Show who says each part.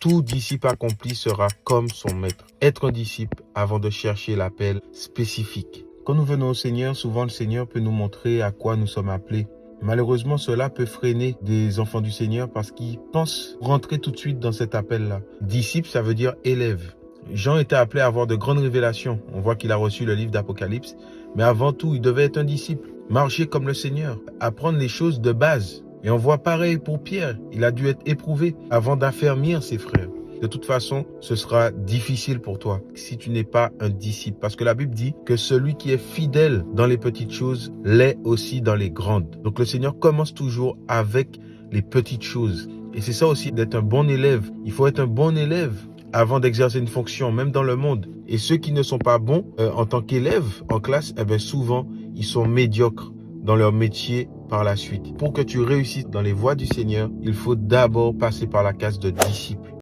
Speaker 1: Tout disciple accompli sera comme son maître. Être un disciple avant de chercher l'appel spécifique. Quand nous venons au Seigneur, souvent le Seigneur peut nous montrer à quoi nous sommes appelés. Malheureusement, cela peut freiner des enfants du Seigneur parce qu'ils pensent rentrer tout de suite dans cet appel-là. Disciple, ça veut dire élève. Jean était appelé à avoir de grandes révélations. On voit qu'il a reçu le livre d'Apocalypse. Mais avant tout, il devait être un disciple. Marcher comme le Seigneur. Apprendre les choses de base. Et on voit pareil pour Pierre. Il a dû être éprouvé avant d'affermir ses frères. De toute façon, ce sera difficile pour toi si tu n'es pas un disciple. Parce que la Bible dit que celui qui est fidèle dans les petites choses l'est aussi dans les grandes. Donc le Seigneur commence toujours avec les petites choses. Et c'est ça aussi d'être un bon élève. Il faut être un bon élève avant d'exercer une fonction, même dans le monde. Et ceux qui ne sont pas bons en tant qu'élèves en classe, eh bien souvent, ils sont médiocres dans leur métier par la suite. Pour que tu réussisses dans les voies du Seigneur, il faut d'abord passer par la case de disciple.